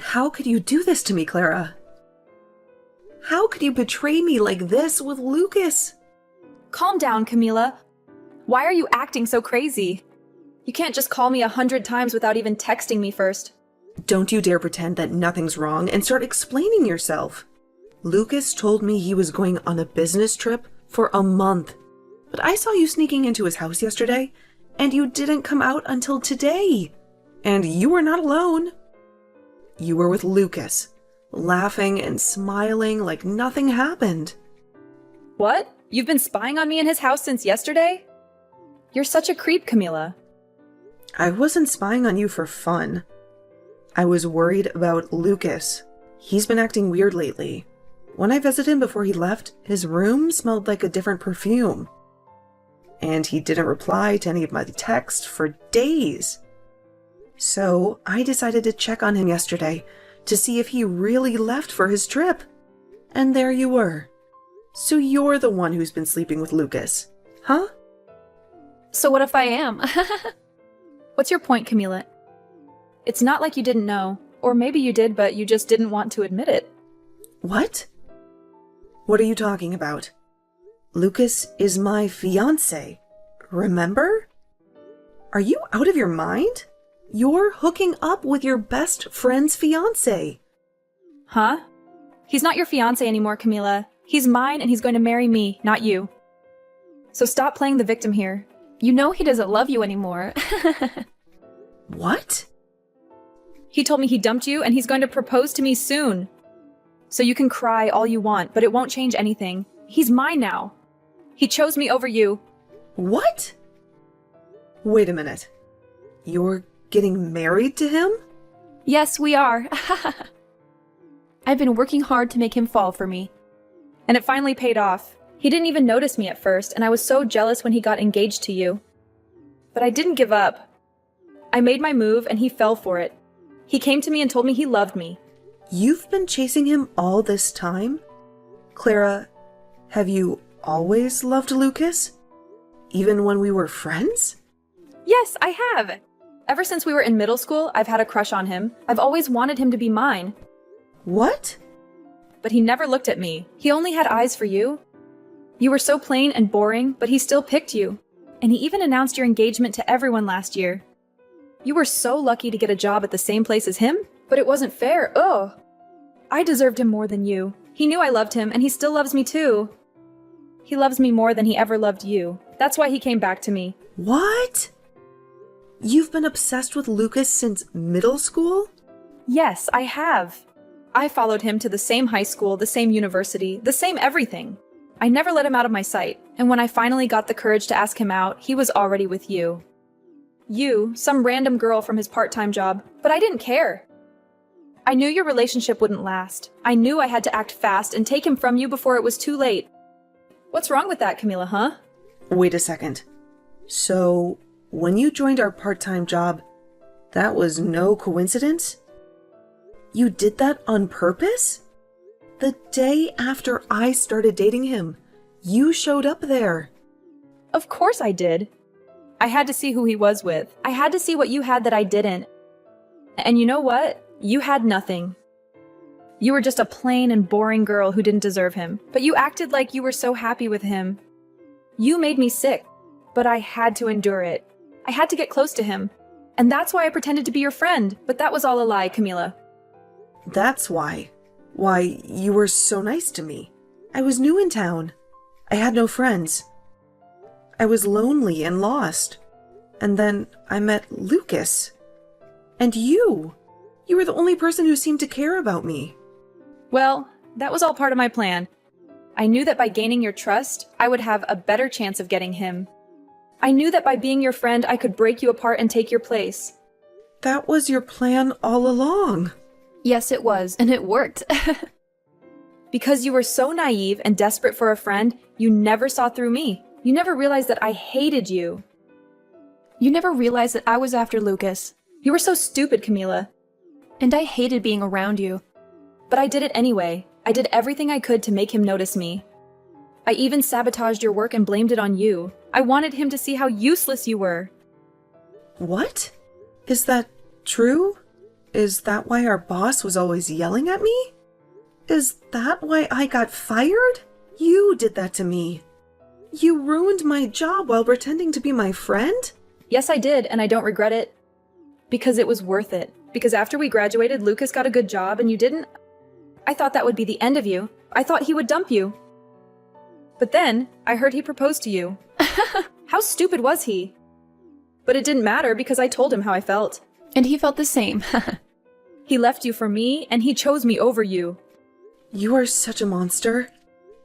How could you do this to me, Clara? How could you betray me like this with Lucas? Calm down, Camila. Why are you acting so crazy? You can't just call me 100 times without even texting me first. Don't you dare pretend that nothing's wrong and start explaining yourself. Lucas told me he was going on a business trip for a month. But I saw you sneaking into his house yesterday, and you didn't come out until today. And you were not alone. You were with Lucas, laughing and smiling like nothing happened. What? You've been spying on me in his house since yesterday? You're such a creep, Camila. I wasn't spying on you for fun. I was worried about Lucas. He's been acting weird lately. When I visited him before he left, his room smelled like a different perfume. And he didn't reply to any of my texts for days. So I decided to check on him yesterday to see if he really left for his trip. And there you were. So you're the one who's been sleeping with Lucas, huh? So what if I am? What's your point, Camila? It's not like you didn't know. Or maybe you did, but you just didn't want to admit it. What? What are you talking about? Lucas is my fiancé, remember? Are you out of your mind? You're hooking up with your best friend's fiancé. Huh? He's not your fiancé anymore, Camila. He's mine and he's going to marry me, not you. So stop playing the victim here. You know he doesn't love you anymore. What? He told me he dumped you and he's going to propose to me soon. So you can cry all you want, but it won't change anything. He's mine now. He chose me over you. What? Wait a minute. You're getting married to him? Yes, we are. I've been working hard to make him fall for me. And it finally paid off. He didn't even notice me at first, and I was so jealous when he got engaged to you. But I didn't give up. I made my move, and he fell for it. He came to me and told me he loved me. You've been chasing him all this time? Clara, have you always loved Lucas? Even when we were friends? Yes, I have. Ever since we were in middle school, I've had a crush on him. I've always wanted him to be mine. What? But he never looked at me. He only had eyes for you. You were so plain and boring, but he still picked you. And he even announced your engagement to everyone last year. You were so lucky to get a job at the same place as him, but it wasn't fair. Ugh. I deserved him more than you. He knew I loved him, and he still loves me too. He loves me more than he ever loved you. That's why he came back to me. What? You've been obsessed with Lucas since middle school? Yes, I have. I followed him to the same high school, the same university, the same everything. I never let him out of my sight, and when I finally got the courage to ask him out, he was already with you. You, some random girl from his part-time job, but I didn't care. I knew your relationship wouldn't last. I knew I had to act fast and take him from you before it was too late. What's wrong with that, Camila, huh? Wait a second. So, when you joined our part-time job, that was no coincidence? You did that on purpose? The day after I started dating him, you showed up there. Of course I did. I had to see who he was with. I had to see what you had that I didn't. And you know what? You had nothing. You were just a plain and boring girl who didn't deserve him, but you acted like you were so happy with him. You made me sick, but I had to endure it. I had to get close to him. And that's why I pretended to be your friend, but that was all a lie, Camila. That's why. Why, you were so nice to me. I was new in town. I had no friends. I was lonely and lost. And then I met Lucas. And you. You were the only person who seemed to care about me. Well, that was all part of my plan. I knew that by gaining your trust, I would have a better chance of getting him. I knew that by being your friend, I could break you apart and take your place. That was your plan all along. Yes, it was, and it worked. Because you were so naive and desperate for a friend, you never saw through me. You never realized that I hated you. You never realized that I was after Lucas. You were so stupid, Camila. And I hated being around you. But I did it anyway. I did everything I could to make him notice me. I even sabotaged your work and blamed it on you. I wanted him to see how useless you were. What? Is that true? Is that why our boss was always yelling at me? Is that why I got fired? You did that to me. You ruined my job while pretending to be my friend? Yes, I did, and I don't regret it. Because it was worth it. Because after we graduated, Lucas got a good job and you didn't. I thought that would be the end of you. I thought he would dump you. But then, I heard he proposed to you. How stupid was he? But it didn't matter because I told him how I felt. And he felt the same. He left you for me, and he chose me over you. You are such a monster.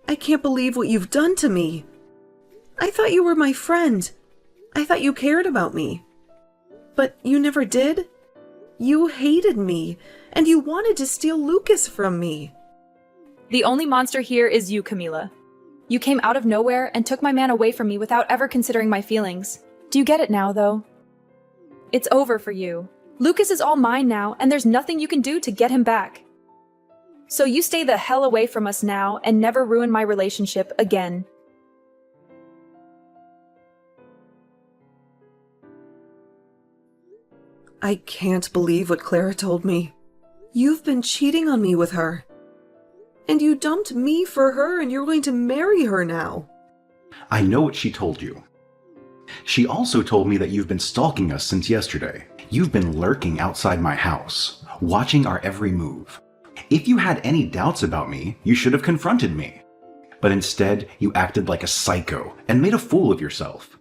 I can't believe what you've done to me. I thought you were my friend. I thought you cared about me. But you never did. You hated me, and you wanted to steal Lucas from me. The only monster here is you, Camila. You came out of nowhere and took my man away from me without ever considering my feelings. Do you get it now, though? It's over for you. Lucas is all mine now, and there's nothing you can do to get him back. So you stay the hell away from us now and never ruin my relationship again. I can't believe what Clara told me. You've been cheating on me with her. And you dumped me for her, and you're going to marry her now. I know what she told you. She also told me that you've been stalking us since yesterday. You've been lurking outside my house, watching our every move. If you had any doubts about me, you should have confronted me. But instead, you acted like a psycho and made a fool of yourself.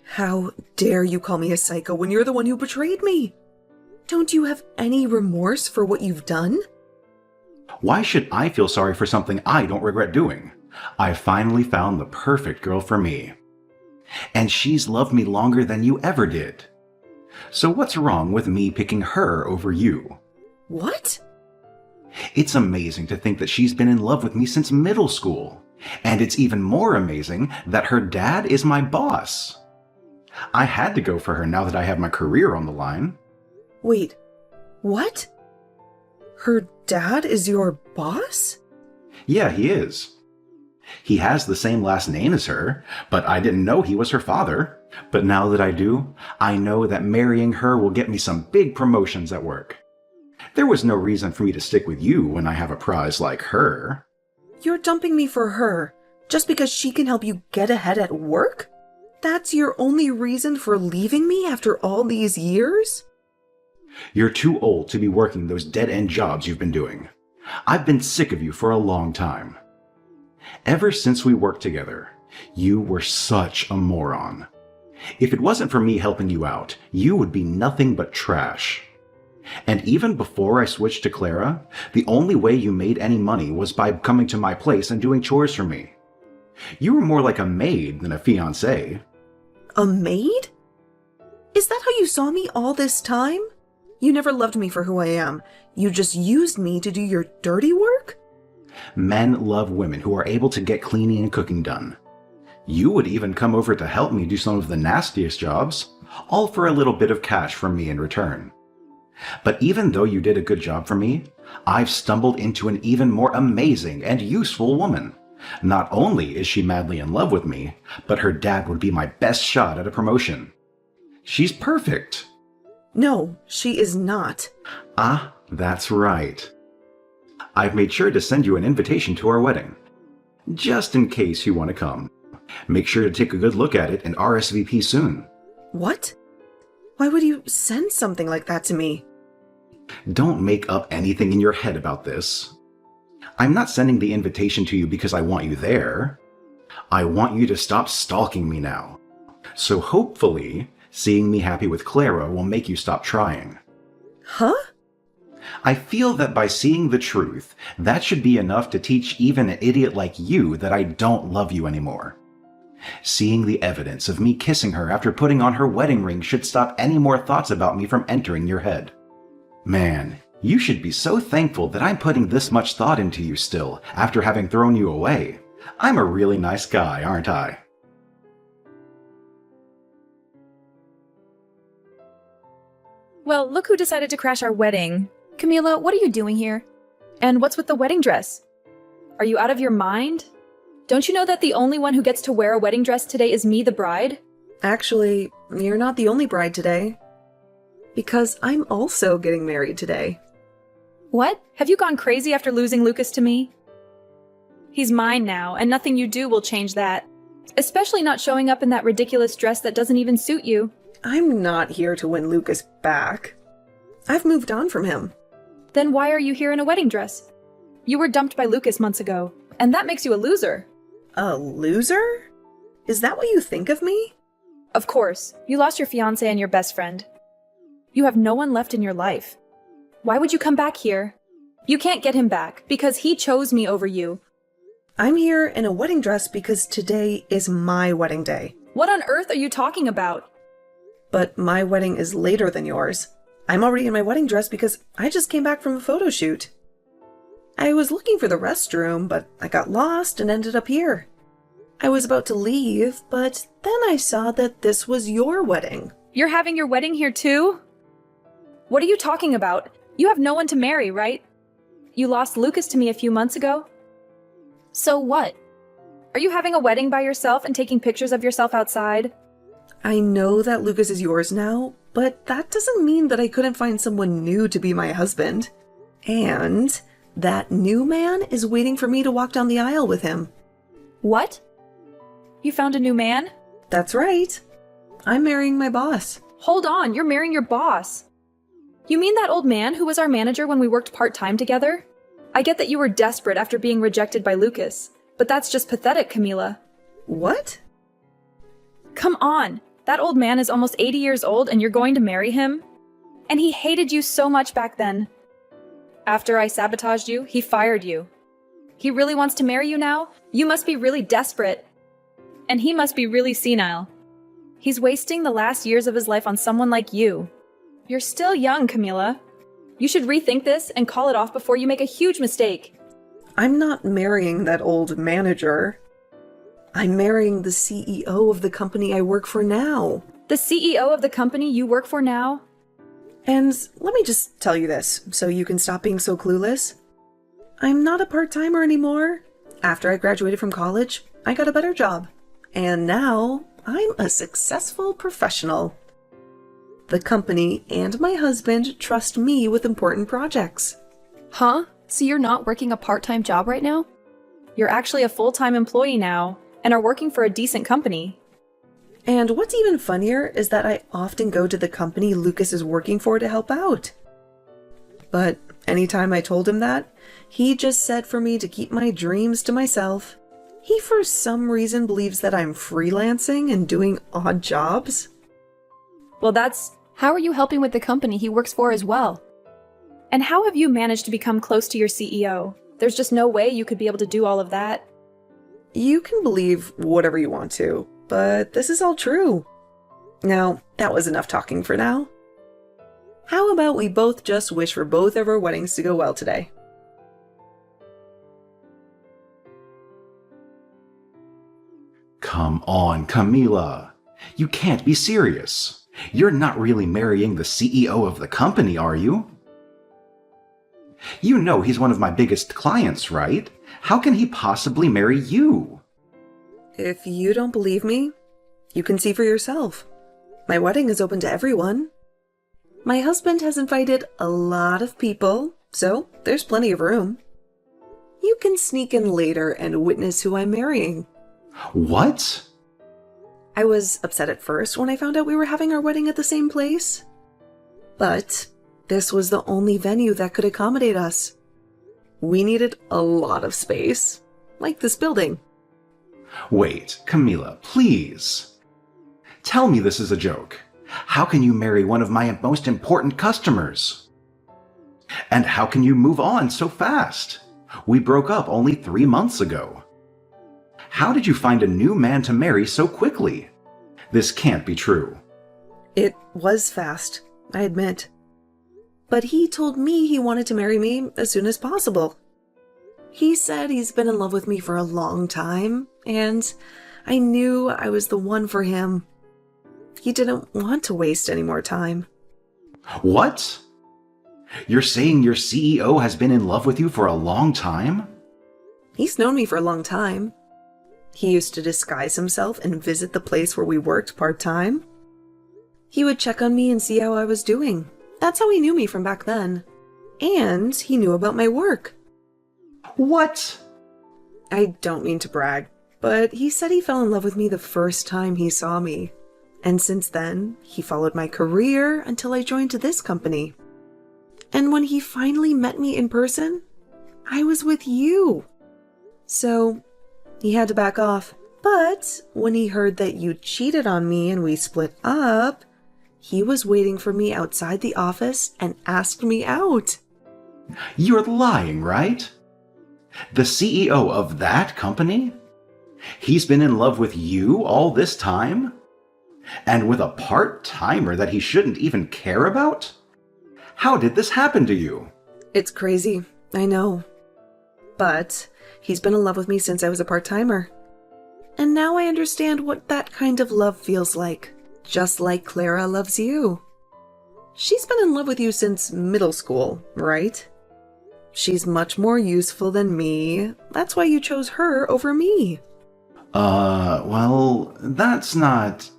How dare you call me a psycho when you're the one who betrayed me? Don't you have any remorse for what you've done? Why should I feel sorry for something I don't regret doing? I finally found the perfect girl for me. And she's loved me longer than you ever did. So what's wrong with me picking her over you? What? It's amazing to think that she's been in love with me since middle school. And it's even more amazing that her dad is my boss. I had to go for her now that I have my career on the line. Wait, what? Her dad is your boss? Yeah, he is. He has the same last name as her, but I didn't know he was her father. But now that I do, I know that marrying her will get me some big promotions at work. There was no reason for me to stick with you when I have a prize like her. You're dumping me for her, just because she can help you get ahead at work? That's your only reason for leaving me after all these years? You're too old to be working those dead-end jobs you've been doing. I've been sick of you for a long time. Ever since we worked together, you were such a moron. If it wasn't for me helping you out, you would be nothing but trash. And even before I switched to Clara, the only way you made any money was by coming to my place and doing chores for me. You were more like a maid than a fiancée. A maid? Is that how you saw me all this time? You never loved me for who I am. You just used me to do your dirty work? Men love women who are able to get cleaning and cooking done. You would even come over to help me do some of the nastiest jobs, all for a little bit of cash from me in return. But even though you did a good job for me, I've stumbled into an even more amazing and useful woman. Not only is she madly in love with me, but her dad would be my best shot at a promotion. She's perfect. No, she is not. Ah, that's right. I've made sure to send you an invitation to our wedding, just in case you want to come. Make sure to take a good look at it and RSVP soon. What? Why would you send something like that to me? Don't make up anything in your head about this. I'm not sending the invitation to you because I want you there. I want you to stop stalking me now. So hopefully, seeing me happy with Clara will make you stop trying. Huh? I feel that by seeing the truth, that should be enough to teach even an idiot like you that I don't love you anymore. Seeing the evidence of me kissing her after putting on her wedding ring should stop any more thoughts about me from entering your head. Man, you should be so thankful that I'm putting this much thought into you still, after having thrown you away. I'm a really nice guy, aren't I? Well, look who decided to crash our wedding. Camila, what are you doing here? And what's with the wedding dress? Are you out of your mind? Don't you know that the only one who gets to wear a wedding dress today is me, the bride? Actually, you're not the only bride today. Because I'm also getting married today. What? Have you gone crazy after losing Lucas to me? He's mine now, and nothing you do will change that. Especially not showing up in that ridiculous dress that doesn't even suit you. I'm not here to win Lucas back. I've moved on from him. Then why are you here in a wedding dress? You were dumped by Lucas months ago, and that makes you a loser. A loser? Is that what you think of me? Of course, you lost your fiancé and your best friend. You have no one left in your life. Why would you come back here? You can't get him back, because he chose me over you. I'm here in a wedding dress because today is my wedding day. What on earth are you talking about? But my wedding is later than yours. I'm already in my wedding dress because I just came back from a photo shoot. I was looking for the restroom, but I got lost and ended up here. I was about to leave, but then I saw that this was your wedding. You're having your wedding here too? What are you talking about? You have no one to marry, right? You lost Lucas to me a few months ago? So what? Are you having a wedding by yourself and taking pictures of yourself outside? I know that Lucas is yours now, but that doesn't mean that I couldn't find someone new to be my husband. And that new man is waiting for me to walk down the aisle with him. What? You found a new man? That's right. I'm marrying my boss. Hold on, you're marrying your boss. You mean that old man who was our manager when we worked part-time together? I get that you were desperate after being rejected by Lucas, but that's just pathetic, Camila. What? Come on, that old man is almost 80 years old and you're going to marry him? And he hated you so much back then. After I sabotaged you, he fired you. He really wants to marry you now? You must be really desperate. And he must be really senile. He's wasting the last years of his life on someone like you. You're still young, Camila. You should rethink this and call it off before you make a huge mistake. I'm not marrying that old manager. I'm marrying the CEO of the company I work for now. The CEO of the company you work for now? And let me just tell you this, so you can stop being so clueless. I'm not a part-timer anymore. After I graduated from college, I got a better job. And now, I'm a successful professional. The company and my husband trust me with important projects. Huh? So you're not working a part-time job right now? You're actually a full-time employee now, and are working for a decent company. And what's even funnier is that I often go to the company Lucas is working for to help out. But anytime I told him that, he just said for me to keep my dreams to myself. He for some reason believes that I'm freelancing and doing odd jobs. Well, that's... How are you helping with the company he works for as well? And how have you managed to become close to your CEO? There's just no way you could be able to do all of that. You can believe whatever you want to, but this is all true. Now, that was enough talking for now. How about we both just wish for both of our weddings to go well today? Come on, Camila. You can't be serious. You're not really marrying the CEO of the company, are you? You know he's one of my biggest clients, right? How can he possibly marry you? If you don't believe me, you can see for yourself. My wedding is open to everyone. My husband has invited a lot of people, so there's plenty of room. You can sneak in later and witness who I'm marrying. What? I was upset at first when I found out we were having our wedding at the same place. But this was the only venue that could accommodate us. We needed a lot of space, like this building. Wait, Camila, please. Tell me this is a joke. How can you marry one of my most important customers? And how can you move on so fast? We broke up only 3 months ago. How did you find a new man to marry so quickly? This can't be true. It was fast, I admit. But he told me he wanted to marry me as soon as possible. He said he's been in love with me for a long time, and I knew I was the one for him. He didn't want to waste any more time. What? You're saying your CEO has been in love with you for a long time? He's known me for a long time. He used to disguise himself and visit the place where we worked part-time. He would check on me and see how I was doing. That's how he knew me from back then. And he knew about my work. What? I don't mean to brag, but he said he fell in love with me the first time he saw me. And since then, he followed my career until I joined this company. And when he finally met me in person, I was with you. So, he had to back off. But when he heard that you cheated on me and we split up, he was waiting for me outside the office and asked me out. You're lying, right? The CEO of that company? He's been in love with you all this time? And with a part-timer that he shouldn't even care about? How did this happen to you? It's crazy, I know. But he's been in love with me since I was a part-timer. And now I understand what that kind of love feels like. Just like Clara loves you. She's been in love with you since middle school, right? She's much more useful than me. That's why you chose her over me. Well, that's not...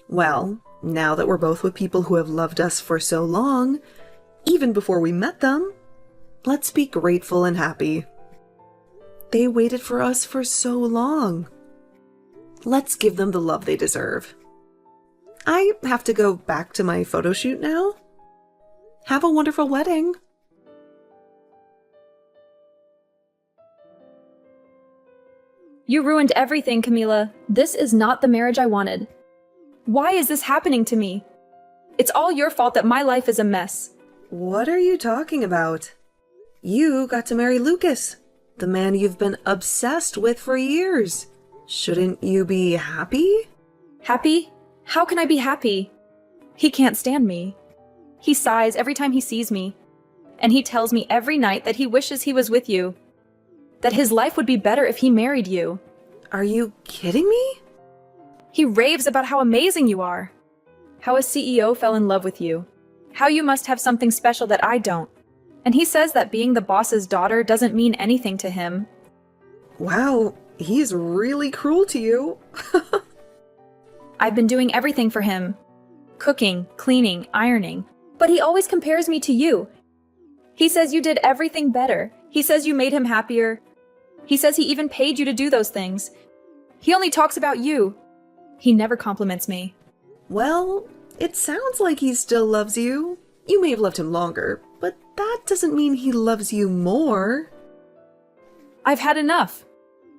Well, now that we're both with people who have loved us for so long, even before we met them, let's be grateful and happy. They waited for us for so long. Let's give them the love they deserve. I have to go back to my photo shoot now. Have a wonderful wedding. You ruined everything, Camila. This is not the marriage I wanted. Why is this happening to me? It's all your fault that my life is a mess. What are you talking about? You got to marry Lucas, the man you've been obsessed with for years. Shouldn't you be happy? Happy? How can I be happy? He can't stand me. He sighs every time he sees me. And he tells me every night that he wishes he was with you. That his life would be better if he married you. Are you kidding me? He raves about how amazing you are. How a CEO fell in love with you. How you must have something special that I don't. And he says that being the boss's daughter doesn't mean anything to him. Wow, he's really cruel to you. I've been doing everything for him. Cooking, cleaning, ironing. But he always compares me to you. He says you did everything better. He says you made him happier. He says he even paid you to do those things. He only talks about you. He never compliments me. Well, it sounds like he still loves you. You may have loved him longer, but that doesn't mean he loves you more. I've had enough.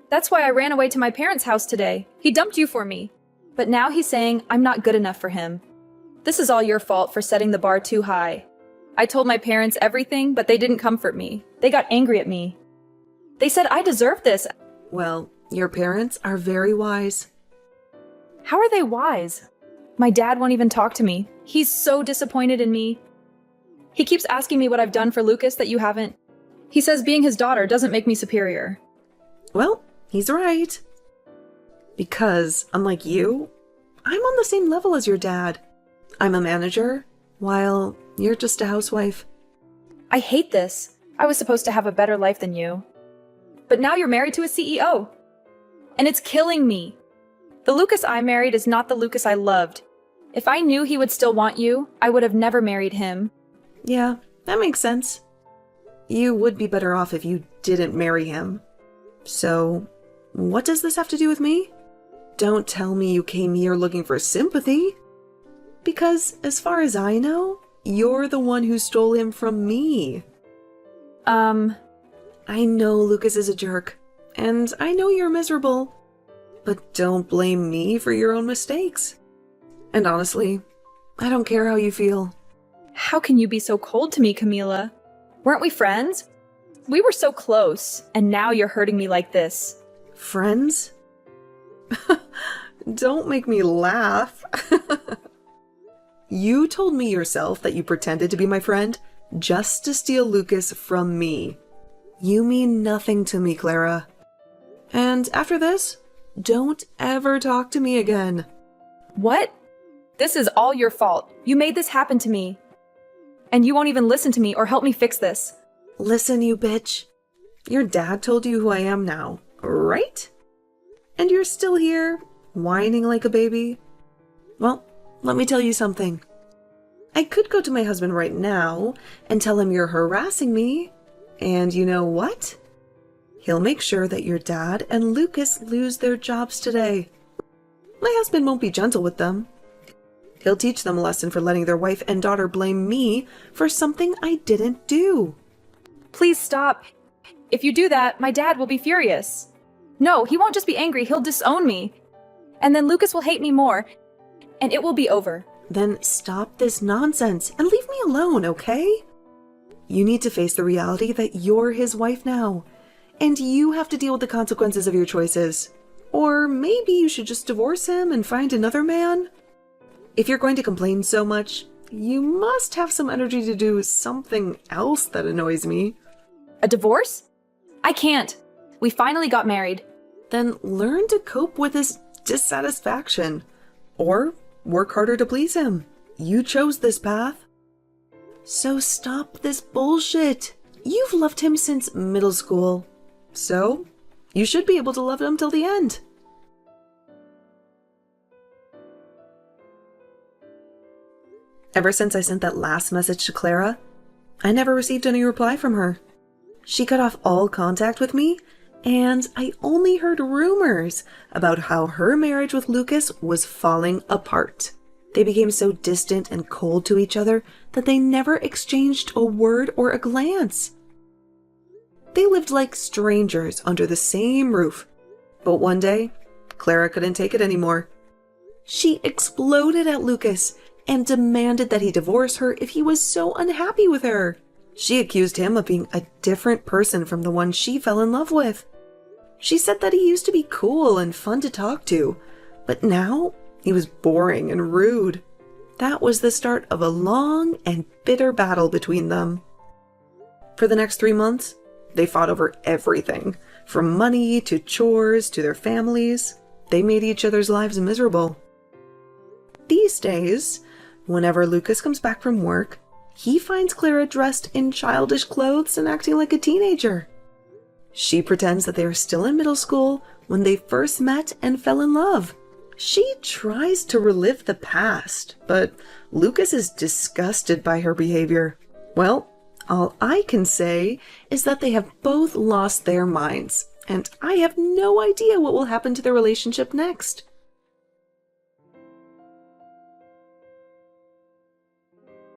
That's why I ran away to my parents' house today. He dumped you for me. But now he's saying I'm not good enough for him. This is all your fault for setting the bar too high. I told my parents everything, but they didn't comfort me. They got angry at me. They said I deserved this. Well, your parents are very wise. How are they wise? My dad won't even talk to me. He's so disappointed in me. He keeps asking me what I've done for Lucas that you haven't. He says being his daughter doesn't make me superior. Well, he's right. Because, unlike you, I'm on the same level as your dad. I'm a manager, while you're just a housewife. I hate this. I was supposed to have a better life than you. But now you're married to a CEO. And it's killing me. The Lucas I married is not the Lucas I loved. If I knew he would still want you, I would have never married him. Yeah, that makes sense. You would be better off if you didn't marry him. So, what does this have to do with me? Don't tell me you came here looking for sympathy. Because, as far as I know, you're the one who stole him from me. I know Lucas is a jerk, and I know you're miserable. But don't blame me for your own mistakes. And honestly, I don't care how you feel. How can you be so cold to me, Camila? Weren't we friends? We were so close, and now you're hurting me like this. Friends? Don't make me laugh. You told me yourself that you pretended to be my friend just to steal Lucas from me. You mean nothing to me, Clara. And after this, don't ever talk to me again. What? This is all your fault. You made this happen to me. And you won't even listen to me or help me fix this. Listen, you bitch. Your dad told you who I am now, right? And you're still here, whining like a baby? Well, let me tell you something. I could go to my husband right now and tell him you're harassing me, and you know what? He'll make sure that your dad and Lucas lose their jobs today. My husband won't be gentle with them. He'll teach them a lesson for letting their wife and daughter blame me for something I didn't do. Please stop. If you do that, my dad will be furious. No, he won't just be angry, he'll disown me. And then Lucas will hate me more, and it will be over. Then stop this nonsense and leave me alone, okay? You need to face the reality that you're his wife now, and you have to deal with the consequences of your choices. Or maybe you should just divorce him and find another man? If you're going to complain so much, you must have some energy to do something else that annoys me. A divorce? I can't. We finally got married. Then learn to cope with this dissatisfaction. Or work harder to please him. You chose this path. So stop this bullshit. You've loved him since middle school. So you should be able to love him till the end. Ever since I sent that last message to Clara, I never received any reply from her. She cut off all contact with me, and I only heard rumors about how her marriage with Lucas was falling apart. They became so distant and cold to each other that they never exchanged a word or a glance. They lived like strangers under the same roof. But one day, Clara couldn't take it anymore. She exploded at Lucas and demanded that he divorce her if he was so unhappy with her. She accused him of being a different person from the one she fell in love with. She said that he used to be cool and fun to talk to, but now he was boring and rude. That was the start of a long and bitter battle between them. For the next 3 months, they fought over everything, from money to chores to their families. They made each other's lives miserable. These days, whenever Lucas comes back from work, he finds Clara dressed in childish clothes and acting like a teenager. She pretends that they are still in middle school when they first met and fell in love. She tries to relive the past, but Lucas is disgusted by her behavior. Well, all I can say is that they have both lost their minds, and I have no idea what will happen to their relationship next.